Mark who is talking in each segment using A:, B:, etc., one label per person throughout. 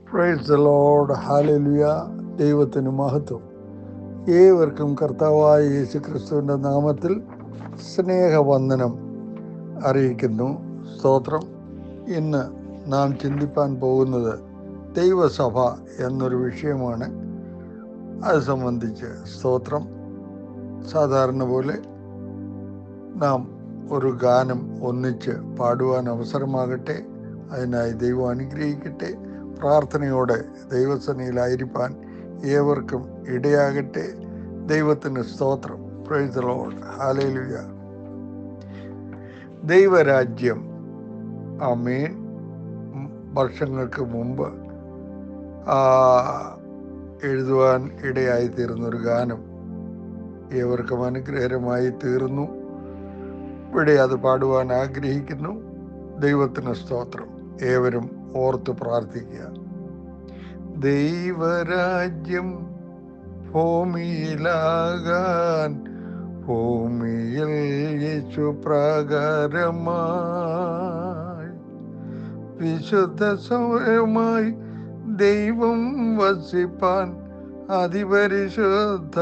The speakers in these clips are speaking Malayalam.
A: Price the Lord. ഹല്ലേലൂയ. ദൈവത്തിന് മഹത്വം. ഏവർക്കും കർത്താവായ യേശു ക്രിസ്തുവിൻ്റെ നാമത്തിൽ സ്നേഹവന്ദനം അറിയിക്കുന്നു. സ്തോത്രം. ഇന്ന് നാം ചിന്തിപ്പാൻ പോകുന്നത് ദൈവസഭ എന്നൊരു വിഷയമാണ്. അത് സംബന്ധിച്ച് സ്തോത്രം. സാധാരണ പോലെ നാം ഒരു ഗാനം ഒന്നിച്ച് പാടുവാൻ അവസരമാകട്ടെ. അതിനായി ദൈവം അനുഗ്രഹിക്കട്ടെ. പ്രാർത്ഥനയോടെ ദൈവസന്നിധിയിലായിരിക്കാൻ ഏവർക്കും ഇടയാകട്ടെ. ദൈവത്തിന് സ്തോത്രം. Price the Lord. ഹല്ലേലൂയ. ദൈവരാജ്യം. ആമേൻ. വർഷങ്ങൾക്ക് മുമ്പ് എഴുതുവാൻ ഇടയായി തീർന്നൊരു ഗാനം ഏവർക്കും അനുഗ്രഹമായി തീർന്നു. ഇവിടെ അത് പാടുവാൻ ആഗ്രഹിക്കുന്നു. ദൈവത്തിന് സ്തോത്രം. ഏവരും ഓർത്ത് പ്രാർത്ഥിക്കുക. ദൈവരാജ്യം ഭൂമിയിലാകാൻ ഭൂമിയിൽ യേശു പ്രകാരമായി വിശുദ്ധ സമയമായി ദൈവം വസിപ്പാൻ അതിപരിശുദ്ധ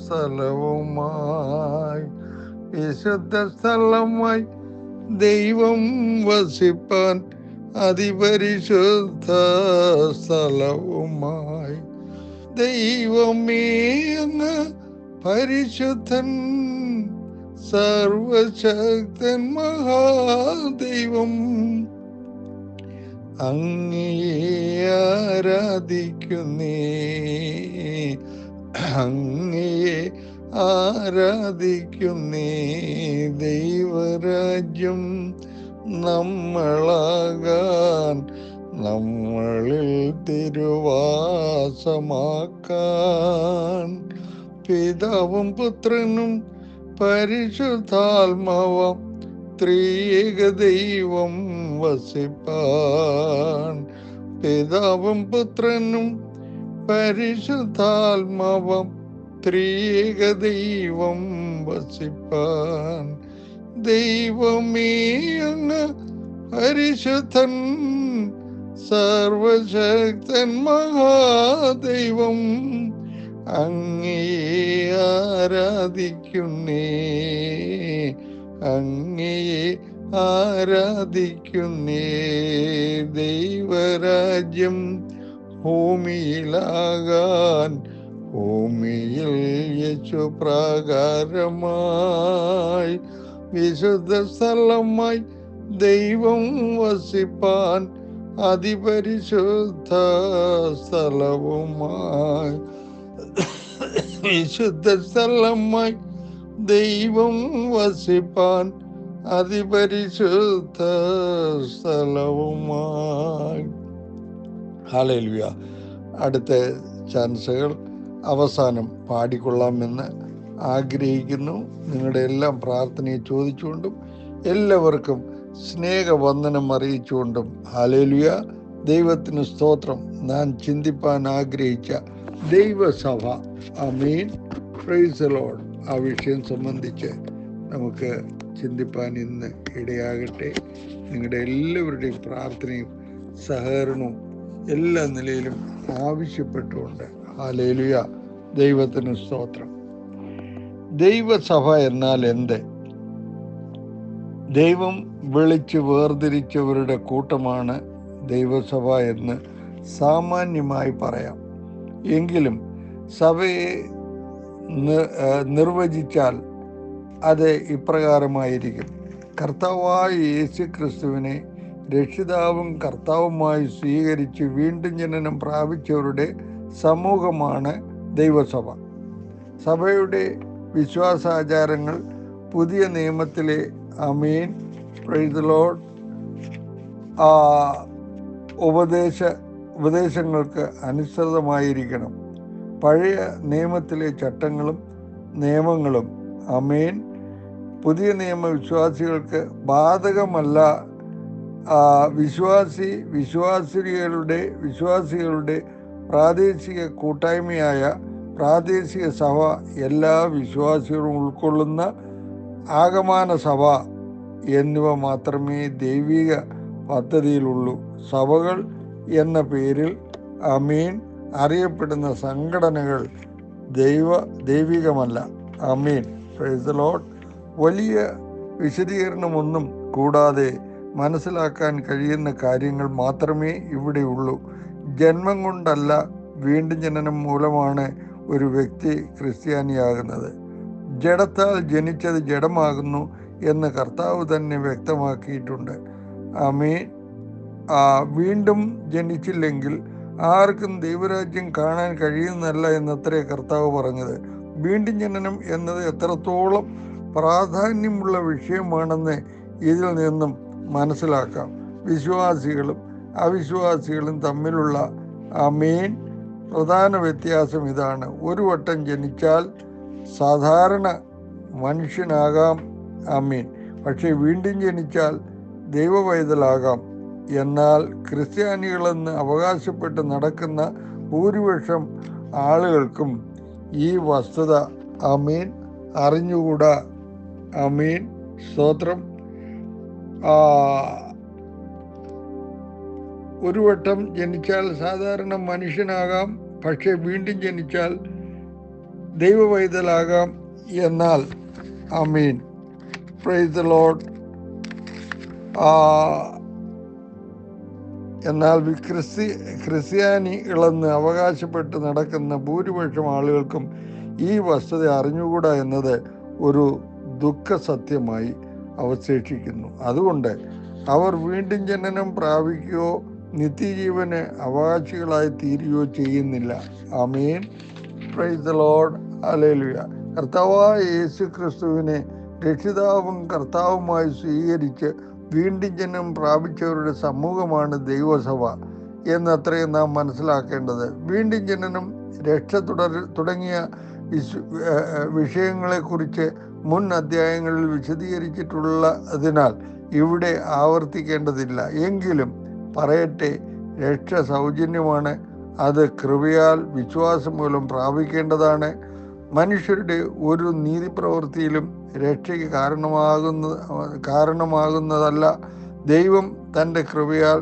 A: സ്ഥലവുമായി വിശുദ്ധ സ്ഥലമായി ദൈവം വസിപ്പാൻ അതിപരിശുദ്ധ സ്ഥലവുമായി ദൈവമേ അങ്ങ് പരിശുദ്ധൻ സർവശക്തൻ മഹാദൈവം അങ്ങയെ ആരാധിക്കുന്നേ അങ്ങയെ ആരാധിക്കുന്നേ ദൈവരാജ്യം നമ്മളാകാൻ നമ്മളിൽ തിരുവാസമാക്കാൻ പിതാവും പുത്രനും പരിശുദ്ധാത്മാവും ത്രിയേക ദൈവം വസിപ്പാൻ പിതാവും പുത്രനും പരിശുദ്ധാത്മാവും ത്രിയേക ദൈവം വസിപ്പാൻ ദൈവമേ അങ്ങ് പരിശുദ്ധൻ സർവശക്തൻ മഹാദൈവം അങ്ങയെ ആരാധിക്കുന്നേ അങ്ങയെ ആരാധിക്കുന്നേ ദൈവരാജ്യം ഭൂമിയിലാകാൻ ഭൂമിയിൽ യേശു പ്രകാരമായി വിശുദ്ധ സ്ഥലമായി ദൈവം വസിപ്പാൻ അതിപരിശുദ്ധ സ്ഥലവുമായി വിശുദ്ധ സ്ഥലമായി ദൈവം വസിപ്പാൻ അതിപരിശുദ്ധ സ്ഥലവുമായി. ഹല്ലേലൂയ. അടുത്ത ചാൻസുകൾ അവസാനം പാടിക്കൊള്ളാമെന്ന് ആഗ്രഹിക്കുന്നു. നിങ്ങളുടെ എല്ലാം പ്രാർത്ഥനയെ ചോദിച്ചുകൊണ്ടും എല്ലാവർക്കും സ്നേഹവന്ദനം അറിയിച്ചുകൊണ്ടും ഹല്ലേലൂയ. ദൈവത്തിന് സ്തോത്രം. ഞാൻ ചിന്തിപ്പാൻ ആഗ്രഹിച്ച ദൈവസഭ. ആമേൻ. Praise the Lord. ആ വിഷയം സംബന്ധിച്ച് നമുക്ക് ചിന്തിപ്പാൻ ഇന്ന് ഇടയാകട്ടെ. നിങ്ങളുടെ എല്ലാവരുടെയും പ്രാർത്ഥനയും സഹകരണവും എല്ലാ നിലയിലും ആവശ്യപ്പെട്ടുകൊണ്ട് ഹല്ലേലൂയ. ദൈവത്തിന് സ്തോത്രം. ദൈവസഭ എന്നാൽ എന്ത്? ദൈവം വിളിച്ച് വേർതിരിച്ചവരുടെ കൂട്ടമാണ് ദൈവസഭ എന്ന് സാമാന്യമായി പറയാം. എങ്കിലും സഭയെ നിർവചിച്ചാൽ അത് ഇപ്രകാരമായിരിക്കും: കർത്താവായ യേശു ക്രിസ്തുവിനെ രക്ഷിതാവും കർത്താവുമായി സ്വീകരിച്ച് വീണ്ടും ജനനം പ്രാപിച്ചവരുടെ സമൂഹമാണ് ദൈവസഭ. സഭയുടെ വിശ്വാസാചാരങ്ങൾ പുതിയ നിയമത്തിലെ ആമേൻ പ്രൈസ് ദി ലോർഡ് ഉപദേശങ്ങൾക്ക് അനുസൃതമായിരിക്കണം. പഴയ നിയമത്തിലെ ചട്ടങ്ങളും നിയമങ്ങളും ആമേൻ പുതിയ നിയമ വിശ്വാസികൾക്ക് ബാധകമല്ല. വിശ്വാസികളുടെ പ്രാദേശിക കൂട്ടായ്മയായ പ്രാദേശിക സഭ എല്ലാ വിശ്വാസികളും ഉൾക്കൊള്ളുന്ന ആഗമന സഭ എന്നിവ മാത്രമേ ദൈവിക പദ്ധതിയിലുള്ളൂ. സഭകൾ എന്ന പേരിൽ ആമീൻ അറിയപ്പെടുന്ന സംഘടനകൾ ദൈവികമല്ല. ആമീൻ. Praise the Lord. വലിയ വിശദീകരണമൊന്നും കൂടാതെ മനസ്സിലാക്കാൻ കഴിയുന്ന കാര്യങ്ങൾ മാത്രമേ ഇവിടെയുള്ളൂ. ജന്മം കൊണ്ടല്ല, വീണ്ടും ജനനം മൂലമാണ് ഒരു വ്യക്തി ക്രിസ്ത്യാനിയാകുന്നത്. ജഡത്താൽ ജനിച്ചത് ജഡമാകുന്നു എന്ന് കർത്താവ് തന്നെ വ്യക്തമാക്കിയിട്ടുണ്ട്. ആമീൻ. വീണ്ടും ജനിച്ചില്ലെങ്കിൽ ആർക്കും ദൈവരാജ്യം കാണാൻ കഴിയുന്നതല്ല എന്നത്രേ കർത്താവ് പറഞ്ഞത്. വീണ്ടും ജനനം എന്നത് എത്രത്തോളം പ്രാധാന്യമുള്ള വിഷയമാണെന്ന് ഇതിൽ നിന്നും മനസ്സിലാക്കാം. വിശ്വാസികളും അവിശ്വാസികളും തമ്മിലുള്ള ആമീൻ പ്രധാന വ്യത്യാസം ഇതാണ്. ഒരു വട്ടം ജനിച്ചാൽ സാധാരണ മനുഷ്യനാകാം. ആമീൻ. പക്ഷേ വീണ്ടും ജനിച്ചാൽ ദൈവവൈതലാകാം. എന്നാൽ ക്രിസ്ത്യാനികളെന്ന് അവകാശപ്പെട്ട് നടക്കുന്ന ഭൂരിപക്ഷം ആളുകൾക്കും ഈ വസ്തുത ആമീൻ അറിഞ്ഞുകൂടാ. ആമീൻ. സ്തോത്രം. ഒരു വട്ടം ജനിച്ചാൽ സാധാരണ മനുഷ്യനാകാം, പക്ഷെ വീണ്ടും ജനിച്ചാൽ ദൈവവൈതലാകാം. എന്നാൽ ആമീൻ. Praise the Lord. എന്നാൽ ക്രിസ്ത്യാനികളെന്ന് അവകാശപ്പെട്ട് നടക്കുന്ന ഭൂരിപക്ഷം ആളുകൾക്കും ഈ വസ്തുത അറിഞ്ഞുകൂടാ എന്നത് ഒരു ദുഃഖസത്യമായി അവശേഷിക്കുന്നു. അതുകൊണ്ട് അവർ വീണ്ടും ജനനം പ്രാപിക്കുകയോ നിത്യജീവന് അവകാശികളായി തീരുകയോ ചെയ്യുന്നില്ല. ആമീൻ. Praise the Lord. ഹല്ലേലൂയ. കർത്താവായ യേശു ക്രിസ്തുവിനെ രക്ഷിതാവും കർത്താവുമായി സ്വീകരിച്ച് വീണ്ടും ജനനം പ്രാപിച്ചവരുടെ സമൂഹമാണ് ദൈവസഭ എന്നത്രയും നാം മനസ്സിലാക്കേണ്ടത്. വീണ്ടും ജനനം, രക്ഷ തുടങ്ങിയ വിഷയങ്ങളെക്കുറിച്ച് മുൻ അധ്യായങ്ങളിൽ വിശദീകരിച്ചിട്ടുള്ളതിനാൽ ഇവിടെ ആവർത്തിക്കേണ്ടതില്ല. എങ്കിലും പറയട്ടെ, രക്ഷ സൗജന്യമാണ്. അത് കൃപയാൽ വിശ്വാസം മൂലം പ്രാപിക്കേണ്ടതാണ്. മനുഷ്യരുടെ ഒരു നീതിപ്രവൃത്തിയിലും രക്ഷയ്ക്ക് കാരണമാകുന്നതല്ല. ദൈവം തൻ്റെ കൃപയാൽ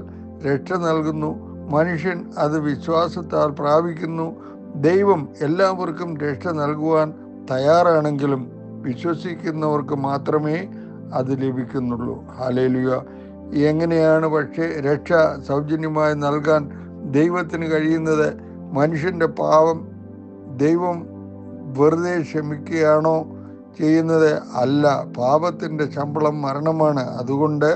A: രക്ഷ നൽകുന്നു. മനുഷ്യൻ അത് വിശ്വാസത്താൽ പ്രാപിക്കുന്നു. ദൈവം എല്ലാവർക്കും രക്ഷ നൽകുവാൻ തയ്യാറാണെങ്കിലും വിശ്വസിക്കുന്നവർക്ക് മാത്രമേ അത് ലഭിക്കുന്നുള്ളൂ. ഹല്ലേലൂയ. എങ്ങനെയാണ് പക്ഷേ രക്ഷ സൗജന്യമായി നൽകാൻ ദൈവത്തിന് കഴിയുന്നത്? മനുഷ്യൻ്റെ പാപം ദൈവം വെറുതെ ക്ഷമിക്കുകയാണോ ചെയ്യുന്നത്? അല്ല. പാപത്തിൻ്റെ ശമ്പളം മരണമാണ്. അതുകൊണ്ട്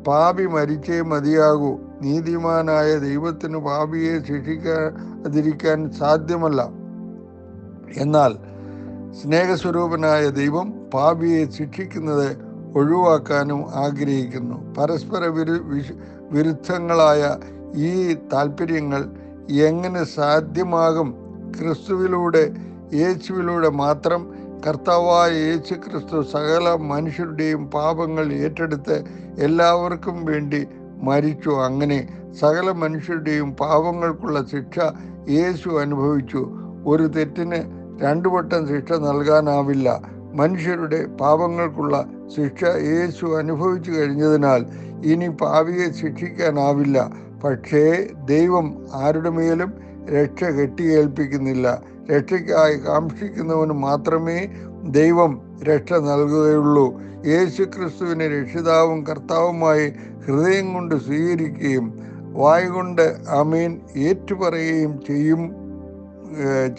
A: പാപി മരിച്ചേ മതിയാകൂ. നീതിമാനായ ദൈവത്തിന് പാപിയെ ശിക്ഷിക്കാതിരിക്കാൻ സാധ്യമല്ല. എന്നാൽ സ്നേഹസ്വരൂപനായ ദൈവം പാപിയെ ശിക്ഷിക്കുന്നത് ഒഴിവാക്കാനും ആഗ്രഹിക്കുന്നു. പരസ്പര വിരുദ്ധങ്ങളായ ഈ താല്പര്യങ്ങൾ എങ്ങനെ സാധ്യമാകും? യേശുവിലൂടെ മാത്രം. കർത്താവായ യേശു ക്രിസ്തു സകല മനുഷ്യരുടെയും പാപങ്ങൾ ഏറ്റെടുത്ത് എല്ലാവർക്കും വേണ്ടി മരിച്ചു. അങ്ങനെ സകല മനുഷ്യരുടെയും പാപങ്ങൾക്കുള്ള ശിക്ഷ യേശു അനുഭവിച്ചു. ഒരു തെറ്റിന് 2 വട്ടം ശിക്ഷ നൽകാനാവില്ല. മനുഷ്യരുടെ പാപങ്ങൾക്കുള്ള ശിക്ഷ യേശു അനുഭവിച്ചു കഴിഞ്ഞതിനാൽ ഇനി പാപിയെ ശിക്ഷിക്കാനാവില്ല. പക്ഷേ ദൈവം ആരുടെ മേലും രക്ഷ കെട്ടിയേൽപ്പിക്കുന്നില്ല. രക്ഷയ്ക്കായി കാക്ഷിക്കുന്നവന് മാത്രമേ ദൈവം രക്ഷ നൽകുകയുള്ളൂ. യേശു ക്രിസ്തുവിനെ രക്ഷിതാവും കർത്താവുമായി ഹൃദയം കൊണ്ട് സ്വീകരിക്കുകയും വായുകൊണ്ട് ആമീൻ ഏറ്റുപറയുകയും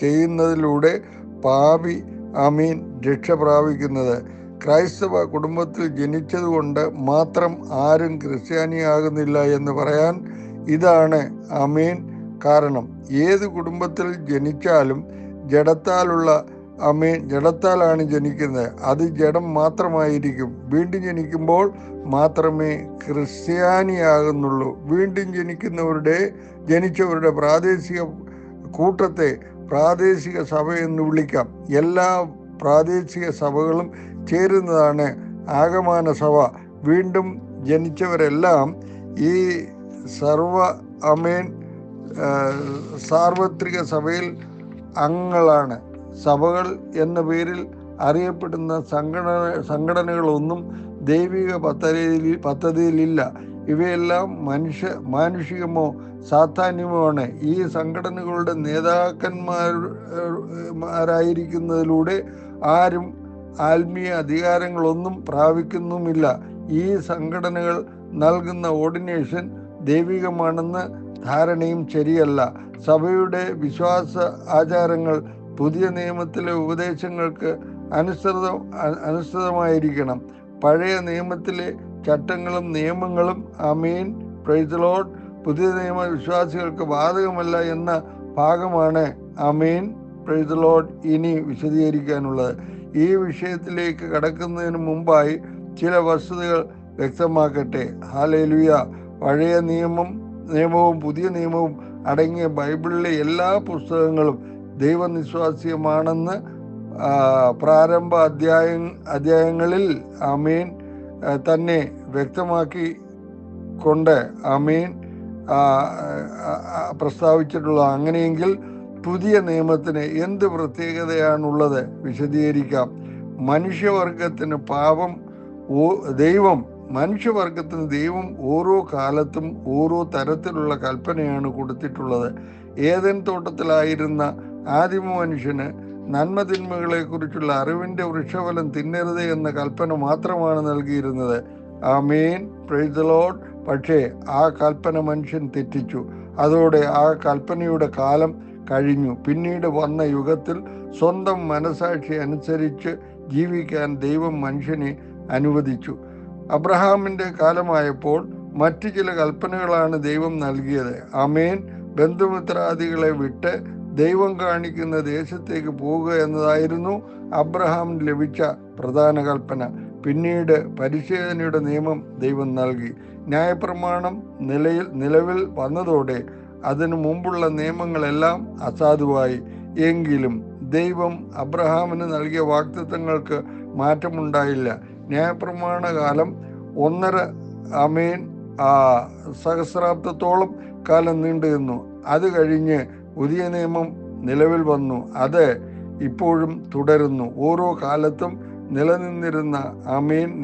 A: ചെയ്യുന്നതിലൂടെ പാപി ആമീൻ രക്ഷ പ്രാപിക്കുന്നത്. ക്രൈസ്തവ കുടുംബത്തിൽ ജനിച്ചതുകൊണ്ട് മാത്രം ആരും ക്രിസ്ത്യാനിയാകുന്നില്ല എന്ന് പറയാൻ ഇതാണ് ആമീൻ കാരണം. ഏത് കുടുംബത്തിൽ ജനിച്ചാലും ജഡത്താലാണ് ജനിക്കുന്നത്. അത് ജഡം മാത്രമായിരിക്കും. വീണ്ടും ജനിക്കുമ്പോൾ മാത്രമേ ക്രിസ്ത്യാനിയാകുന്നുള്ളൂ. വീണ്ടും ജനിച്ചവരുടെ പ്രാദേശിക കൂട്ടത്തെ പ്രാദേശിക സഭ എന്ന് വിളിക്കാം. എല്ലാ പ്രാദേശിക സഭകളും ചേരുന്നതാണ് ആഗമന സഭ. വീണ്ടും ജനിച്ചവരെല്ലാം ഈ സാർവത്രിക സഭയിൽ അംഗങ്ങളാണ്. സഭകൾ എന്ന പേരിൽ അറിയപ്പെടുന്ന സംഘടനകളൊന്നും ദൈവിക പദ്ധതിയിലില്ല. ഇവയെല്ലാം മാനുഷികമോ സാധാന്യമോ ആണ്. ഈ സംഘടനകളുടെ നേതാക്കന്മാരായിരിക്കുന്നതിലൂടെ ആരും ആത്മീയ അധികാരങ്ങളൊന്നും പ്രാപിക്കുന്നുമില്ല. ഈ സംഘടനകൾ നൽകുന്ന ഓർഡിനേഷൻ ദൈവികമാണെന്ന് ധാരണയും ശരിയല്ല. സഭയുടെ വിശ്വാസ ആചാരങ്ങൾ പുതിയ നിയമത്തിലെ ഉപദേശങ്ങൾക്ക് അനുസൃതമായിരിക്കണം. പഴയ നിയമത്തിലെ ചട്ടങ്ങളും നിയമങ്ങളും ആമേൻ പ്രൈസ് ദി ലോർഡ് പുതിയ നിയമ വിശ്വാസികൾക്ക് ബാധകമല്ല എന്ന ഭാഗമാണ് ആമേൻ പ്രൈസ് ദി ലോർഡ് ഇനി വിശദീകരിക്കാനുള്ളത്. ഈ വിഷയത്തിലേക്ക് കടക്കുന്നതിന് മുമ്പായി ചില വസ്തുതകൾ വ്യക്തമാക്കട്ടെ. ഹല്ലേലൂയ. പഴയ നിയമവും പുതിയ നിയമവും അടങ്ങിയ ബൈബിളിലെ എല്ലാ പുസ്തകങ്ങളും ദൈവനിശ്വാസ്യമാണെന്ന് പ്രാരംഭ അധ്യായങ്ങളിൽ ആമേൻ തന്നെ വ്യക്തമാക്കിക്കൊണ്ട് ആമേൻ പ്രസ്താവിച്ചിട്ടുള്ള. അങ്ങനെയെങ്കിൽ പുതിയ നിയമത്തിന് എന്ത് പ്രത്യേകതയാണുള്ളത്? വിശദീകരിക്കാം. മനുഷ്യവർഗത്തിന് ദൈവം ഓരോ കാലത്തും ഓരോ തരത്തിലുള്ള കൽപ്പനയാണ് കൊടുത്തിട്ടുള്ളത്. ഏദൻ തോട്ടത്തിലായിരുന്ന ആദിമ മനുഷ്യന് നന്മതിന്മകളെ കുറിച്ചുള്ള അറിവിന്റെ വൃക്ഷഫലം തിന്നരുത് എന്ന കൽപ്പന മാത്രമാണ് നൽകിയിരുന്നത്. ആമേൻ പ്രൈസ് ദി ലോർഡ്. പക്ഷേ ആ കൽപ്പന മനുഷ്യൻ തെറ്റിച്ചു. അതോടെ ആ കൽപ്പനയുടെ കാലം കഴിഞ്ഞു. പിന്നീട് വന്ന യുഗത്തിൽ സ്വന്തം മനസാക്ഷി അനുസരിച്ച് ജീവിക്കാൻ ദൈവം മനുഷ്യനെ അനുവദിച്ചു. അബ്രഹാമിന്റെ കാലമായപ്പോൾ മറ്റു ചില കൽപ്പനകളാണ് ദൈവം നൽകിയത്. ആമേൻ. ബന്ധുമിത്രാദികളെ വിട്ട് ദൈവം കാണിക്കുന്ന ദേശത്തേക്ക് പോകുക എന്നതായിരുന്നു അബ്രഹാമിന് ലഭിച്ച പ്രധാന കൽപ്പന. പിന്നീട് പരിച്ഛേദനയുടെ നിയമം ദൈവം നൽകി. ന്യായപ്രമാണം നിലവിൽ വന്നതോടെ അതിനു മുമ്പുള്ള നിയമങ്ങളെല്ലാം അസാധുവായി. എങ്കിലും ദൈവം അബ്രഹാമിന് നൽകിയ വാഗ്ദത്തങ്ങൾക്ക് മാറ്റമുണ്ടായില്ല. ന്യായപ്രമാണ കാലം 1.5 സഹസ്രാബ്ദത്തോളം കാലം നീണ്ടുനിന്നു. അത് കഴിഞ്ഞ് പുതിയ നിയമം നിലവിൽ വന്നു. അത് ഇപ്പോഴും തുടരുന്നു. ഓരോ കാലത്തും നിലനിന്നിരുന്ന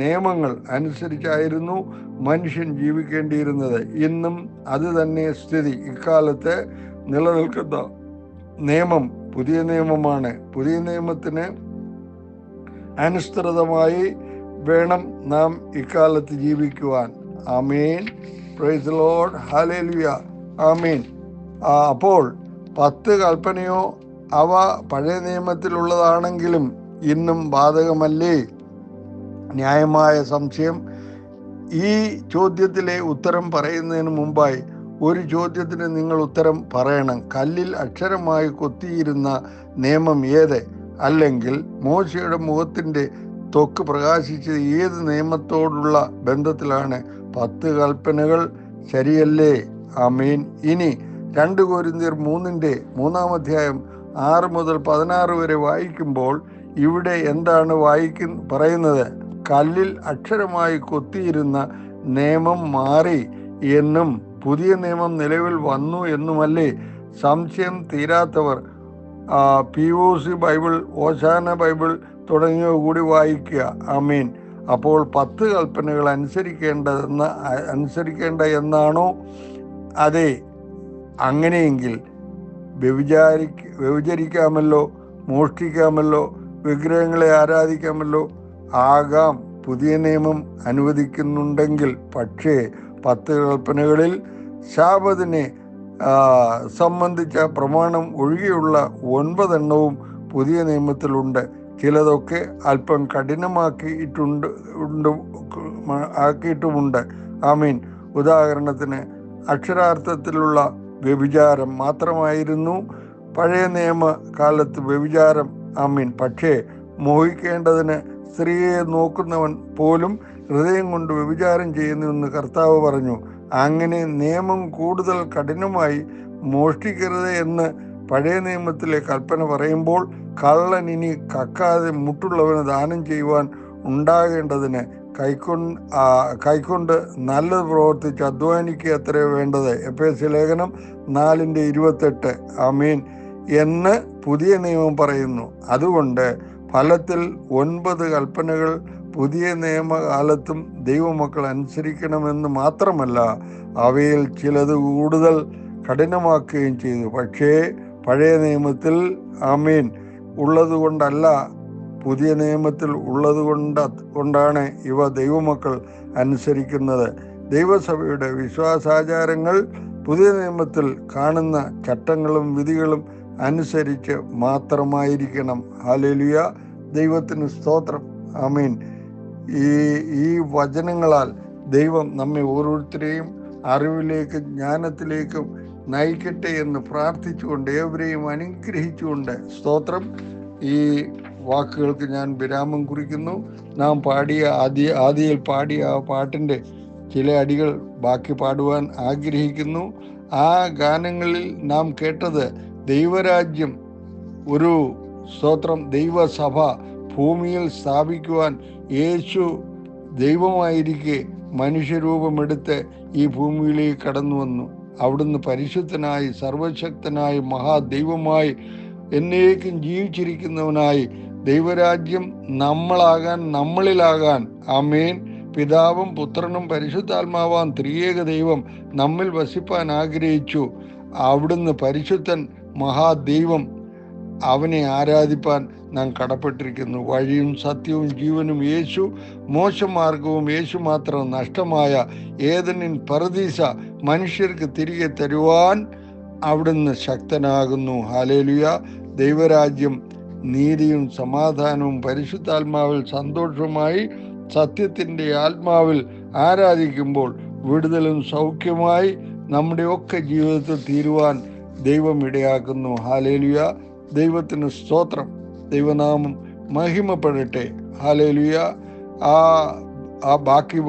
A: നിയമങ്ങൾ അനുസരിച്ചായിരുന്നു മനുഷ്യൻ ജീവിക്കേണ്ടിയിരുന്നത്. ഇന്നും അത് തന്നെ സ്ഥിതി. ഇക്കാലത്ത് നിലനിൽക്കുന്ന നിയമം പുതിയ നിയമമാണ്. പുതിയ നിയമത്തിന് അനുസൃതമായി വേണം നാം ഇക്കാലത്ത് ജീവിക്കുവാൻ. ആമേൻ പ്രൈസ് ദി ലോർഡ്. ഹല്ലേലൂയ. ആമേൻ. അപ്പോൾ 10 കൽപ്പനയോ അവ പഴയ നിയമത്തിലുള്ളതാണെങ്കിലും ഇന്നും ബാധകമല്ലേ? ന്യായമായ സംശയം. ഈ ചോദ്യത്തിലെ ഉത്തരം പറയുന്നതിന് മുമ്പായി ഒരു ചോദ്യത്തിന് നിങ്ങൾ ഉത്തരം പറയണം. കല്ലിൽ അക്ഷരമായി കൊത്തിയിരുന്ന നിയമം ഏത്? അല്ലെങ്കിൽ മോശയുടെ മുഖത്തിൻ്റെ ത്വക്ക് പ്രകാശിച്ചത് ഏത് നിയമത്തോടുള്ള ബന്ധത്തിലാണ്? 10 കൽപ്പനകൾ ശരിയല്ലേ? ആമേൻ. ഇനി 2 കൊരിന്ത്യർ 3 6 മുതൽ 16 വരെ വായിക്കുമ്പോൾ ഇവിടെ എന്താണ് പറയുന്നത്? കല്ലിൽ അക്ഷരമായി കൊത്തിയിരുന്ന നിയമം മാറി എന്നും പുതിയ നിയമം നിലവിൽ വന്നു എന്നുമല്ലേ? സംശയം തീരാത്തവർ POC ബൈബിൾ, ഓശാന ബൈബിൾ തുടങ്ങിയവ കൂടി വായിക്കുക. ആമേൻ. അപ്പോൾ 10 കൽപ്പനകൾ അനുസരിക്കേണ്ട എന്നാണോ? അതെ. അങ്ങനെയെങ്കിൽ വ്യഭിചരിക്കാമല്ലോ, മോഷ്ടിക്കാമല്ലോ, വിഗ്രഹങ്ങളെ ആരാധിക്കാമല്ലോ ആകാം പുതിയ നിയമം അനുവദിക്കുന്നുണ്ടെങ്കിൽ. പക്ഷേ 10 കൽപ്പനകളിൽ ശാബത്തിനെ സംബന്ധിച്ച പ്രമാണം ഒഴികെയുള്ള 9 എണ്ണവും പുതിയ നിയമത്തിലുണ്ട്. ചിലതൊക്കെ അല്പം കഠിനമാക്കിയിട്ടുമുണ്ട്. ആമീൻ. ഉദാഹരണത്തിന് അക്ഷരാർത്ഥത്തിലുള്ള വ്യഭിചാരം മാത്രമായിരുന്നു പഴയ നിയമ കാലത്ത് വ്യഭിചാരം. ആമീൻ. പക്ഷേ മോഹിക്കേണ്ടതിന് സ്ത്രീയെ നോക്കുന്നവൻ പോലും ഹൃദയം കൊണ്ട് വ്യഭിചാരം ചെയ്യുന്നുവെന്ന് കർത്താവ് പറഞ്ഞു. അങ്ങനെ നിയമം കൂടുതൽ കഠിനമായി മോഷ്ടിക്കരുത് എന്ന് പഴയ നിയമത്തിലെ കൽപ്പന പറയുമ്പോൾ കള്ളൻ ഇനി കക്കാതെ മുട്ടുള്ളവന് ദാനം ചെയ്യുവാൻ ഉണ്ടാകേണ്ടതിന് കൈക്കൊണ്ട് നല്ലത് പ്രവർത്തിച്ച് അധ്വാനിക്കുക അത്രേ വേണ്ടത്. എഫേസ്യ ലേഖനം 4:28. ആമീൻ എന്ന് പുതിയ നിയമം പറയുന്നു. അതുകൊണ്ട് ഫലത്തിൽ 9 കൽപ്പനകൾ പുതിയ നിയമകാലത്തും ദൈവമക്കൾ അനുസരിക്കണമെന്ന് മാത്രമല്ല, അവയിൽ ചിലത് കൂടുതൽ കഠിനമാക്കുകയും ചെയ്തു. പക്ഷേ പഴയ നിയമത്തിൽ ആമേൻ ഉള്ളതുകൊണ്ടല്ല, പുതിയ നിയമത്തിൽ കൊണ്ടാണ് ഇവ ദൈവമക്കൾ അനുസരിക്കുന്നത്. ദൈവസഭയുടെ വിശ്വാസാചാരങ്ങൾ പുതിയ നിയമത്തിൽ കാണുന്ന ചട്ടങ്ങളും വിധികളും അനുസരിച്ച് മാത്രമായിരിക്കണം. ഹല്ലേലൂയ, ദൈവത്തിന് സ്തോത്രം. ആമേൻ. ഈ വചനങ്ങളാൽ ദൈവം നമ്മെ ഓരോരുത്തരെയും അറിവിലേക്കും ജ്ഞാനത്തിലേക്കും നയിക്കട്ടെ എന്ന് പ്രാർത്ഥിച്ചുകൊണ്ട് ഏവരെയും അനുഗ്രഹിച്ചുകൊണ്ട് സ്തോത്രം. ഈ വാക്കുകൾക്ക് ഞാൻ വിരാമം കുറിക്കുന്നു. നാം ആദിയിൽ പാടിയ ആ പാട്ടിൻ്റെ ചില അടികൾ ബാക്കി പാടുവാൻ ആഗ്രഹിക്കുന്നു. ആ ഗാനങ്ങളിൽ നാം കേട്ടത് ദൈവരാജ്യം, ഒരു സ്തോത്രം, ദൈവസഭ ഭൂമിയിൽ സ്ഥാപിക്കുവാൻ യേശു ദൈവമായിരിക്കെ മനുഷ്യരൂപമെടുത്ത് ഈ ഭൂമിയിലേക്ക് കടന്നു വന്നു. അവിടുന്ന് പരിശുദ്ധനായി, സർവശക്തനായി, മഹാദൈവമായി, എന്നേക്കും ജീവിച്ചിരിക്കുന്നവനായി ദൈവരാജ്യം നമ്മളിലാകാൻ ആമേൻ, പിതാവും പുത്രനും പരിശുദ്ധാത്മാവാൻ ത്രിയേക ദൈവം നമ്മിൽ വസിപ്പാൻ ആഗ്രഹിച്ചു. അവിടുന്ന് പരിശുദ്ധൻ, മഹാദൈവം. അവനെ ആരാധിപ്പാൻ നാം കടപ്പെട്ടിരിക്കുന്നു. വഴിയും സത്യവും ജീവനും യേശു, മോശമാർഗവും യേശു മാത്രം. നഷ്ടമായ ഏദനിൻ പറുദീസ മനുഷ്യർക്ക് തിരികെ തരുവാൻ അവിടുന്ന് ശക്തനാകുന്നു. ഹല്ലേലൂയ. ദൈവരാജ്യം നീതിയും സമാധാനവും പരിശുദ്ധാത്മാവിൽ സന്തോഷവുമായി സത്യത്തിൻ്റെ ആത്മാവിൽ ആരാധിക്കുമ്പോൾ വിടുതലും സൗഖ്യമായി നമ്മുടെ ഒക്കെ ജീവിതത്തിൽ തീരുവാൻ ദൈവം ഇടയാക്കുന്നു. ഹല്ലേലൂയ, ദൈവത്തിന് സ്തോത്രം. ദൈവനാമം മഹിമപ്പെടട്ടെ. ഹല്ലേലൂയ. ആ ബാക്കി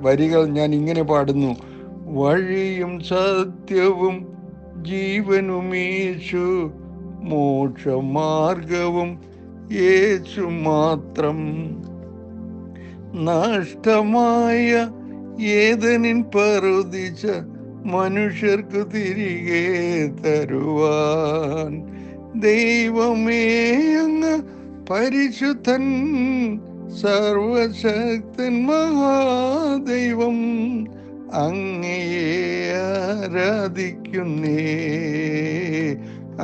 A: വരികൾ ഞാൻ ഇങ്ങനെ പാടുന്നു. വഴിയും സത്യവും ജീവനും യേശു, മോക്ഷമാർഗവും യേശു മാത്രം. നഷ്ടമായ ഏദനിൻ പറുദീസ മനുഷ്യർക്ക് തിരികെ തരുവാൻ ദൈവമേ അങ്ങ് പരിശുദ്ധൻ, സർവശക്തൻ, മഹാദൈവം. അങ്ങയെ ആരാധിക്കുന്നേ,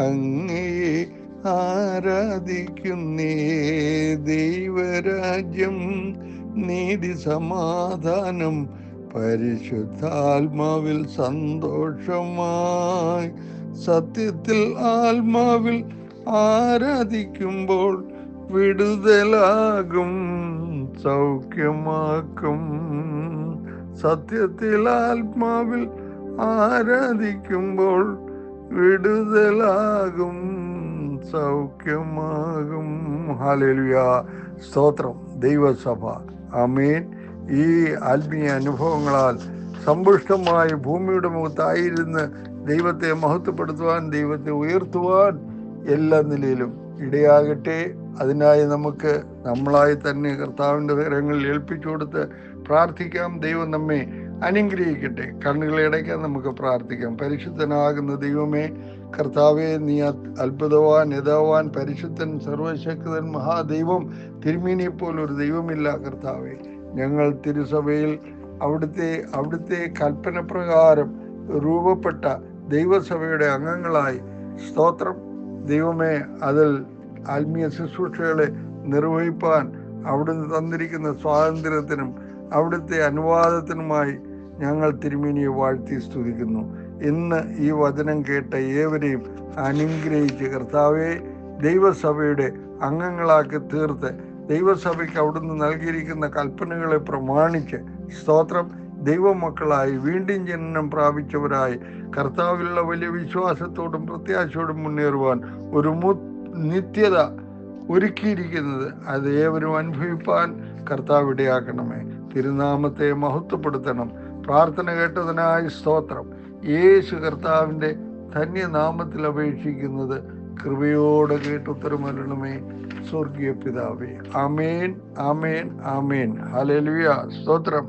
A: അങ്ങയെ ആരാധിക്കുന്നേ. ദൈവരാജ്യം നീതി സമാധാനം പരിശുദ്ധാത്മാവിൽ സന്തോഷമായി സത്യത്തിൽ ആത്മാവിൽ ആരാധിക്കുമ്പോൾ വിടുതലാകും, സൗഖ്യമാക്കും. സത്യത്തിൽ ആത്മാവിൽ ആരാധിക്കുമ്പോൾ വിടുതലാകും, സൗഖ്യമാകും. ഹല്ലേലൂയ, സ്തോത്രം. ദൈവസഭ ആമേൻ. ഈ ആത്മീയ അനുഭവങ്ങളാൽ സമ്പുഷ്ടമായി ഭൂമിയുടെ മുഖത്തായിരുന്ന് ദൈവത്തെ മഹത്വപ്പെടുത്തുവാൻ, ദൈവത്തെ ഉയർത്തുവാൻ എല്ലാ നിലയിലും ഇടയാകട്ടെ. അതിനായി നമുക്ക് നമ്മളായി തന്നെ കർത്താവിൻ്റെ കരങ്ങളിൽ ഏൽപ്പിച്ചു കൊടുത്ത് പ്രാർത്ഥിക്കാം. ദൈവം നമ്മെ അനുഗ്രഹിക്കട്ടെ. കണ്ണുകളെ അടയ്ക്കാൻ നമുക്ക് പ്രാർത്ഥിക്കാം. പരിശുദ്ധനാകുന്ന ദൈവമേ, കർത്താവെ, നീ അത്ഭുതവാൻ, യഥാവാൻ, പരിശുദ്ധൻ, സർവശക്തൻ, മഹാദൈവം. തിരുമേനിയെ പോലൊരു ദൈവമില്ല കർത്താവെ. ഞങ്ങൾ തിരുസഭയിൽ അവിടുത്തെ കൽപ്പന പ്രകാരം രൂപപ്പെട്ട ദൈവസഭയുടെ അംഗങ്ങളായി സ്തോത്രം. ദൈവമേ, അതിൽ ആത്മീയ ശുശ്രൂഷകളെ നിർവഹിപ്പാൻ അവിടുന്ന് തന്നിരിക്കുന്ന സ്വാതന്ത്ര്യത്തിനും അവിടുത്തെ അനുവാദത്തിനുമായി ഞങ്ങൾ തിരുമേനിയെ വാഴ്ത്തി സ്തുതിക്കുന്നു. ഇന്ന് ഈ വചനം കേട്ട ഏവരെയും അനുഗ്രഹിച്ച് കർത്താവെ, ദൈവസഭയുടെ അംഗങ്ങളാക്കി തീർത്ത് ദൈവസഭയ്ക്ക് അവിടുന്ന് നൽകിയിരിക്കുന്ന കൽപ്പനകളെ പ്രമാണിച്ച് സ്തോത്രം, ദൈവമക്കളായി വീണ്ടും ജനനം പ്രാപിച്ചവരായി കർത്താവിലുള്ള വലിയ വിശ്വാസത്തോടും പ്രത്യാശയോടും മുന്നേറുവാൻ ഒരു നിത്യത ഒരുക്കിയിരിക്കുന്നത് അത് ഏവരും അനുഭവിപ്പാൻ കർത്താവ് ഇടയാക്കണമേ. തിരുനാമത്തെ മഹത്വപ്പെടുത്തണം. പ്രാർത്ഥന കേട്ടതിനായി സ്തോത്രം. യേശു കർത്താവിൻ്റെ ധന്യനാമത്തിൽ അപേക്ഷിക്കുന്നത് കൃപയോടെ കേട്ടുത്തരമരണമേ സ്വർഗീയ പിതാവേ. ആമേൻ, ആമേൻ, ആമേൻ. ഹല്ലേലൂയ, സ്തോത്രം.